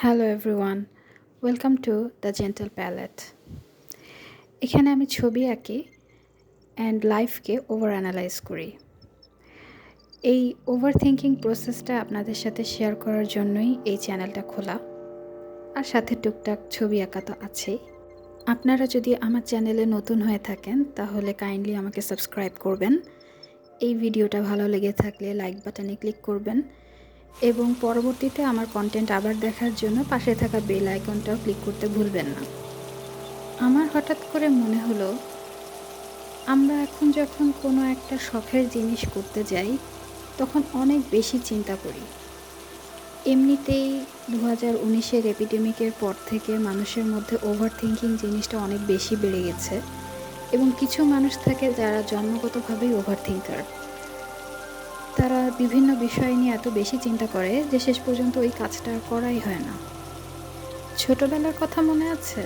Hello everyone, welcome to the Gentle Palette. এখানে আমি ছবি আঁকি অ্যান্ড লাইফকে ওভার অ্যানালাইজ করি। এই ওভার থিঙ্কিং প্রসেসটা আপনাদের সাথে শেয়ার করার জন্যই এই চ্যানেলটা খোলা, আর সাথে টুকটাক ছবি আঁকা তো আছেই। আপনারা যদি আমার চ্যানেলে নতুন হয়ে থাকেন তাহলে কাইন্ডলি আমাকে সাবস্ক্রাইব করবেন। এই ভিডিওটা ভালো লেগে থাকলে লাইক বাটনে ক্লিক করবেন এবং পরবর্তীতে আমার কন্টেন্ট আবার দেখার জন্য পাশে থাকা বেল আইকনটাও ক্লিক করতে ভুলবেন না। আমার হঠাৎ করে মনে হলো, আমরা এখন যখন কোনো একটা শখের জিনিস করতে যাই তখন অনেক বেশি চিন্তা করি। এমনিতেই 2019-এর এপিডেমিকের পর থেকে মানুষের মধ্যে ওভার থিঙ্কিং জিনিসটা অনেক বেশি বেড়ে গেছে এবং কিছু মানুষ থাকে যারা জন্মগতভাবেই ওভার থিঙ্কার। তারা বিভিন্ন বিষয় নিয়ে এত বেশি চিন্তা করে যে শেষ পর্যন্ত ওই কাজটা করাই হয় না। ছোটবেলার কথা মনে আছে?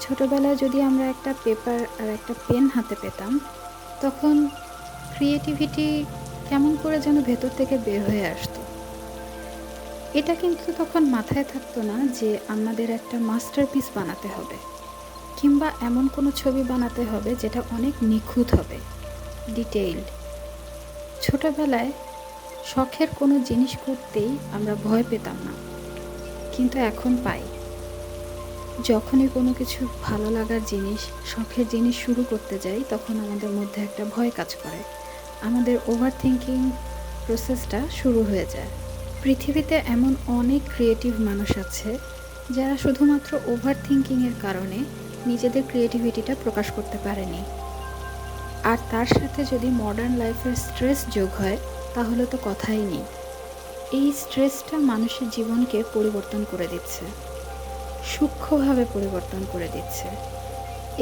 ছোটবেলায় যদি আমরা একটা পেপার আর একটা পেন হাতে পেতাম তখন ক্রিয়েটিভিটি কেমন করে যেন ভেতর থেকে বের হয়ে আসতো। এটা কিন্তু তখন মাথায় থাকতো না যে আমাদের একটা মাস্টারপিস বানাতে হবে কিংবা এমন কোনো ছবি বানাতে হবে যেটা অনেক নিখুঁত হবে, ডিটেইলড। ছোটবেলায় শখের কোনো জিনিস করতেই আমরা ভয় পেতাম না, কিন্তু এখন পাই। যখনই কোনো কিছু ভালো লাগার জিনিস, শখের জিনিস শুরু করতে যাই তখন আমাদের মধ্যে একটা ভয় কাজ করে, আমাদের ওভার থিঙ্কিং প্রসেসটা শুরু হয়ে যায়। পৃথিবীতে এমন অনেক ক্রিয়েটিভ মানুষ আছে যারা শুধুমাত্র ওভার থিঙ্কিংয়ের কারণে নিজেদের ক্রিয়েটিভিটিটা প্রকাশ করতে পারেনি। আর তার সাথে যদি মডার্ন লাইফের স্ট্রেস যোগ হয় তাহলে তো কথাই নেই। এই স্ট্রেসটা মানুষের জীবনকে পরিবর্তন করে দিচ্ছে, সূক্ষ্মভাবে পরিবর্তন করে দিচ্ছে।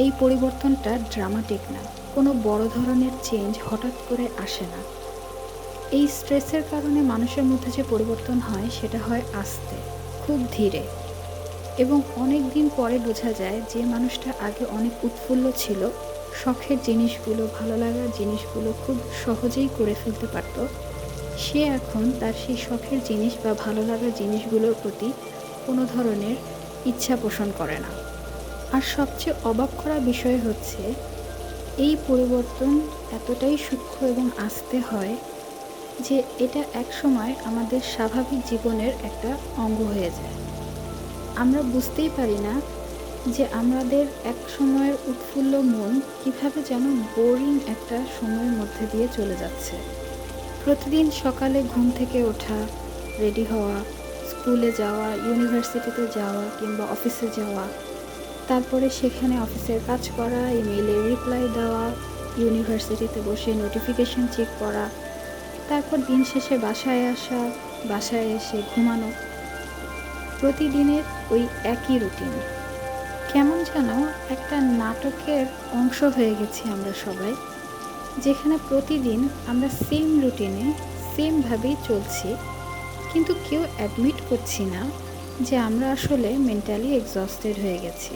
এই পরিবর্তনটা ড্রামাটিক না, কোনো বড় ধরনের চেঞ্জ হঠাৎ করে আসে না। এই স্ট্রেসের কারণে মানুষের মধ্যে যে পরিবর্তন হয় সেটা হয় আস্তে, খুব ধীরে, এবং অনেক দিন পরে বোঝা যায় যে মানুষটা আগে অনেক উৎফুল্ল ছিল, শখের জিনিসগুলো, ভালো লাগার জিনিসগুলো খুব সহজেই করে ফেলতে পারত, সে এখন তার সেই শখের জিনিস বা ভালো লাগার জিনিসগুলোর প্রতি কোনো ধরনের ইচ্ছা পোষণ করে না। আর সবচেয়ে অবাক করা বিষয় হচ্ছে, এই পরিবর্তন এতটাই সূক্ষ্ম এবং আস্তে হয় যে এটা একসময় আমাদের স্বাভাবিক জীবনের একটা অঙ্গ হয়ে যায়। আমরা বুঝতেই পারি না যে আমাদের এক সময়ের উৎফুল্ল মন কিভাবে যেন বোরিং একটা সময়ের মধ্যে দিয়ে চলে যাচ্ছে। প্রতিদিন সকালে ঘুম থেকে ওঠা, রেডি হওয়া, স্কুলে যাওয়া, ইউনিভার্সিটিতে যাওয়া কিংবা অফিসে যাওয়া, তারপরে সেখানে অফিসের কাজ করা, ইমেইলে রিপ্লাই দেওয়া, ইউনিভার্সিটিতে বসে নোটিফিকেশন চেক করা, তারপর দিন শেষে বাসায় আসা, বাসায় এসে ঘুমানো। প্রতিদিনের ওই একই রুটিন কেমন যেন একটা নাটকের অংশ হয়ে গেছি আমরা সবাই, যেখানে প্রতিদিন আমরা সেম রুটিনে সেমভাবেই চলছি, কিন্তু কেউ অ্যাডমিট করছি না যে আমরা আসলে মেন্টালি এক্সস্টেড হয়ে গেছি।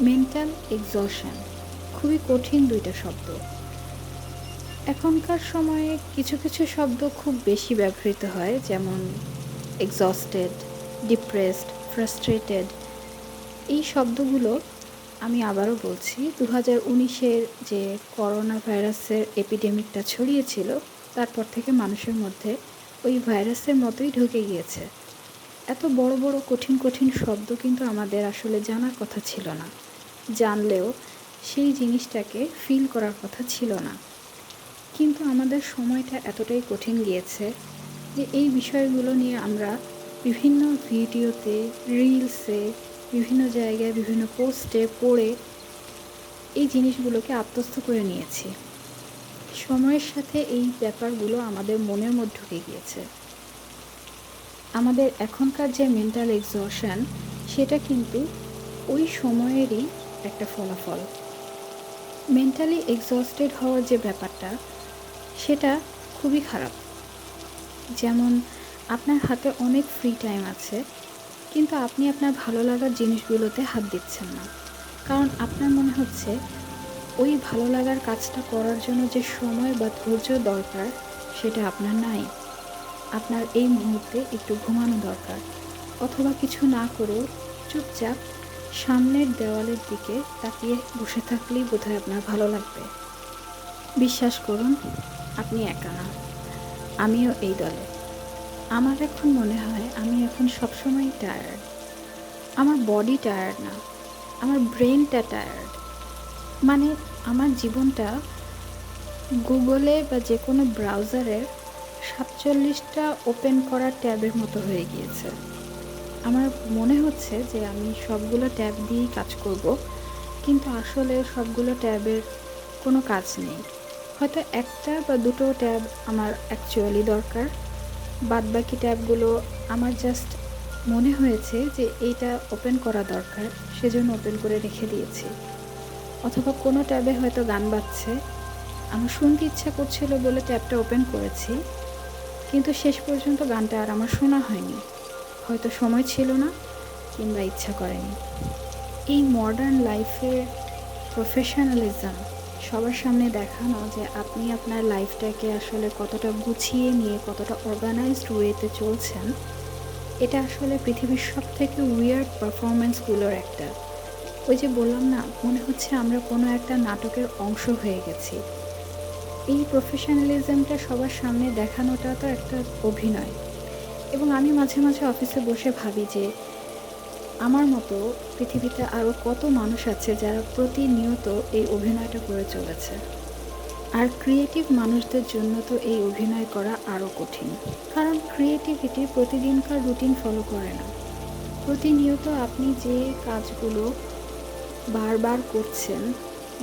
মেন্টাল এক্সশন খুবই কঠিন দুইটা শব্দ। এখনকার সময়ে কিছু কিছু শব্দ খুব বেশি ব্যবহৃত হয়, যেমন এক্সস্টেড, ডিপ্রেসড, ফ্রাস্ট্রেটেড। এই শব্দগুলো আমি আবারও বলছি, 2019-এর যে করোনা ভাইরাসের এপিডেমিকটা ছড়িয়েছিল তারপর থেকে মানুষের মধ্যে ওই ভাইরাসের মতোই ঢুকে গিয়েছে। এত বড় বড় কঠিন কঠিন শব্দ কিন্তু আমাদের আসলে জানার কথা ছিল না, জানলেও সেই জিনিসটাকে ফিল করার কথা ছিল না। কিন্তু আমাদের সময়টা এতটাই কঠিন গিয়েছে যে এই বিষয়গুলো নিয়ে আমরা বিভিন্ন ভিডিওতে, রিলসে, বিভিন্ন জায়গায়, বিভিন্ন পোস্টে পড়ে এই জিনিসগুলোকে আত্মস্থ করে নিয়েছি। সময়ের সাথে এই ব্যাপারগুলো আমাদের মনের মধ্যে ঢুকে গিয়েছে। আমাদের এখনকার যে মেন্টাল এক্সশন, সেটা কিন্তু ওই সময়েরই একটা ফলাফল। মেন্টালি এক্সস্টেড হওয়ার যে ব্যাপারটা, সেটা খুবই খারাপ। যেমন আপনার হাতে অনেক ফ্রি টাইম আছে, কিন্তু আপনি আপনার ভালো লাগার জিনিসগুলোতে হাত দিচ্ছেন না, কারণ আপনার মনে হচ্ছে ওই ভালো লাগার কাজটা করার জন্য যে সময় বা ধৈর্য দরকার সেটা আপনার নাই। আপনার এই মুহূর্তে একটু ঘুমানো দরকার, অথবা কিছু না করেও চুপচাপ সামনের দেওয়ালের দিকে তাকিয়ে বসে থাকলেই বোধহয় আপনার ভালো লাগবে। বিশ্বাস করুন, আপনি একা না, আমিও এই দলে। আমার এখন মনে হয় আমি এখন সবসময় টায়ার্ড। আমার বডি টায়ার্ড না, আমার ব্রেনটা টায়ার্ড। মানে আমার জীবনটা গুগলে বা যে কোনো ব্রাউজারের 47টা ওপেন করা ট্যাবের মতো হয়ে গিয়েছে। আমার মনে হচ্ছে যে আমি সবগুলো ট্যাব দিয়েই কাজ করব, কিন্তু আসলে সবগুলো ট্যাবের কোনো কাজ নেই। হয়তো একটা বা দুটো ট্যাব আমার অ্যাকচুয়ালি দরকার, বাদবাকি ট্যাবগুলো আমার জাস্ট মনে হয়েছে যে এইটা ওপেন করা দরকার, সেজন্য ওপেন করে রেখে দিয়েছি। অথবা কোনো ট্যাবে হয়তো গান বাজছে, আমার শুনতে ইচ্ছা করছিল বলে ট্যাবটা ওপেন করেছি, কিন্তু শেষ পর্যন্ত গানটা আর আমার শোনা হয়নি। হয়তো সময় ছিল না কিংবা ইচ্ছা করেনি। এই মডার্ন লাইফের প্রফেশনালিজম, সবার সামনে দেখানো যে আপনি আপনার লাইফটাকে আসলে কতটা গুছিয়ে নিয়ে কতটা অর্গানাইজড ওয়েতে চলছেন, এটা আসলে পৃথিবীর সবথেকে উইয়ার্ড পারফরমেন্সগুলোর একটা। ওই যে বললাম না, মনে হচ্ছে আমরা কোনো একটা নাটকের অংশ হয়ে গেছি। এই প্রফেশনালিজমটা সবার সামনে দেখানোটা তো একটা অভিনয়। এবং আমি মাঝে মাঝে অফিসে বসে ভাবি যে আমার মতো পৃথিবীতে আরও কত মানুষ আছে যারা প্রতিনিয়ত এই অভিনয়টা করে চলেছে। আর ক্রিয়েটিভ মানুষদের জন্য তো এই অভিনয় করা আরও কঠিন, কারণ ক্রিয়েটিভিটি প্রতিদিনকার রুটিন ফলো করে না। প্রতিনিয়ত আপনি যে কাজগুলো বারবার করছেন,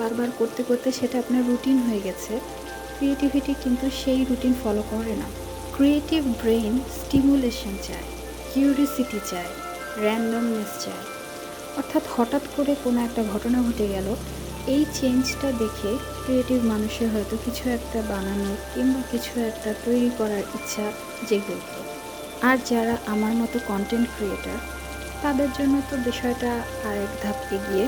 বারবার করতে করতে সেটা আপনার রুটিন হয়ে গেছে, ক্রিয়েটিভিটি কিন্তু সেই রুটিন ফলো করে না। ক্রিয়েটিভ ব্রেন স্টিমুলেশন চায়, কিউরিসিটি চায়, র্যান্ডমনেস চায়। অর্থাৎ হঠাৎ করে কোনো একটা ঘটনা ঘটে গেল, এই চেঞ্জটা দেখে ক্রিয়েটিভ মানুষের হয়তো কিছু একটা বানানোর কিংবা কিছু একটা তৈরি করার ইচ্ছা জেগে উঠল। আর যারা আমার মতো কন্টেন্ট ক্রিয়েটার, তাদের জন্য তো বিষয়টা আরেক ধাপ এগিয়ে।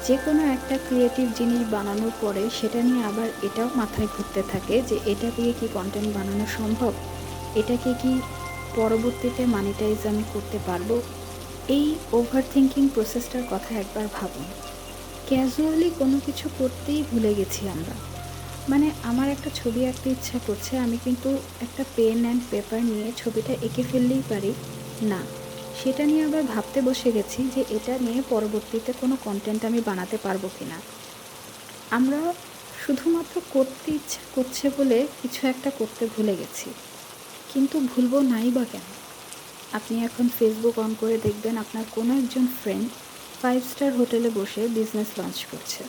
যে কোনো একটা ক্রিয়েটিভ জিনিস বানানোর পরে সেটা নিয়ে আবার এটাও মাথায় ঘুরতে থাকে যে এটা দিয়ে কি কন্টেন্ট বানানো সম্ভব, এটাকে কি পরবর্তীতে মানিটাইজ আমি করতে পারবো। এই ওভার থিঙ্কিং প্রসেসটার কথা একবার ভাবুন। ক্যাজুয়ালি কোনো কিছু করতেই ভুলে গেছি আমরা। মানে আমার একটা ছবি আঁকতে ইচ্ছা করছে, আমি কিন্তু একটা পেন অ্যান্ড পেপার নিয়ে ছবিটা এঁকে ফেললেই পারি না, সেটা নিয়ে আবার ভাবতে বসে গেছি যে এটা নিয়ে পরবর্তীতে কোনো কন্টেন্ট আমি বানাতে পারবো কি না। আমরা শুধুমাত্র করতে ইচ্ছা করছে বলে কিছু একটা করতে ভুলে গেছি, কিন্তু ভুলবো নাই বা কেন? আপনি এখন ফেসবুক অন করে দেখবেন আপনার কোনো একজন ফ্রেন্ড 5 স্টার হোটেলে বসে বিজনেস লঞ্চ করছে,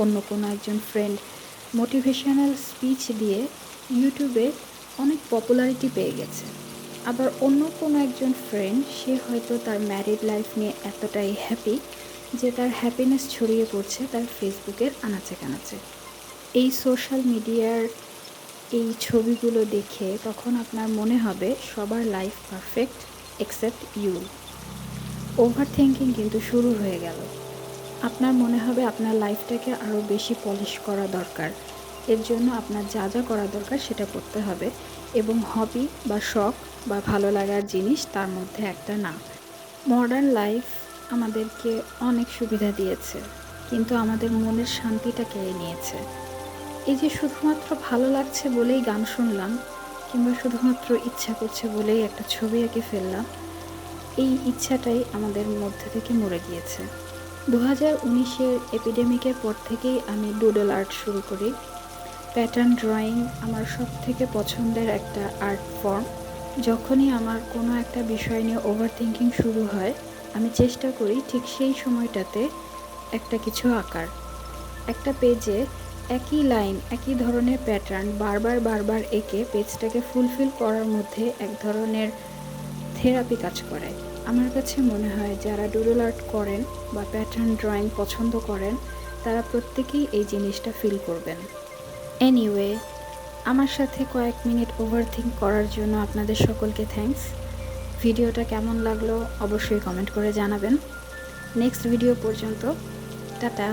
অন্য কোনো একজন ফ্রেন্ড মোটিভেশনাল স্পিচ দিয়ে ইউটিউবে অনেক পপুলারিটি পেয়ে গেছে, আবার অন্য কোনো একজন ফ্রেন্ড সে হয়তো তার ম্যারিড লাইফ নিয়ে এতটাই হ্যাপি যে তার হ্যাপিনেস ছড়িয়ে পড়ছে তার ফেসবুকের আনাচে কানাচে। এই সোশ্যাল মিডিয়ার এই ছবিগুলো দেখে তখন আপনার মনে হবে সবার life perfect except you. Overthinking কিন্তু শুরু হয়ে গেল। আপনার মনে হবে আপনার লাইফটাকে আরও বেশি পলিশ করা দরকার, এর জন্য আপনার যা যা করা দরকার সেটা করতে হবে, এবং হবি বা শখ বা ভালো লাগার জিনিস তার মধ্যে একটা না। মডার্ন লাইফ আমাদেরকে অনেক সুবিধা দিয়েছে, কিন্তু আমাদের মনের শান্তিটা কেড়ে নিয়েছে। এই যে শুধুমাত্র ভালো লাগছে বলেই গান শুনলাম কিংবা শুধুমাত্র ইচ্ছা করছে বলেই একটা ছবি এঁকে ফেললাম, এই ইচ্ছাটাই আমাদের মধ্যে থেকে মরে গিয়েছে। 2019-এর এপিডেমিকের পর থেকেই আমি ডুডল আর্ট শুরু করি। প্যাটার্ন ড্রয়িং আমার সব থেকে পছন্দের একটা আর্ট ফর্ম। যখনই আমার কোনো একটা বিষয় নিয়ে ওভার থিঙ্কিং শুরু হয়, আমি চেষ্টা করি ঠিক সেই সময়টাতে একটা কিছু আঁকার। একটা পেজে একই লাইন, একই ধরনের প্যাটার্ন বারবার এঁকে পেজটাকে ফুলফিল করার মধ্যে এক ধরনের থেরাপি কাজ করে। আমার কাছে মনে হয় যারা ডুডল আর্ট করেন বা প্যাটার্ন ড্রয়িং পছন্দ করেন, তারা প্রত্যেকেই এই জিনিসটা ফিল করবেন। এনিওয়ে, আমার সাথে কয়েক মিনিট ওভারথিঙ্ক করার জন্য আপনাদের সকলকে থ্যাঙ্কস। ভিডিওটা কেমন লাগলো অবশ্যই কমেন্ট করে জানাবেন। নেক্সট ভিডিও পর্যন্ত টাটা।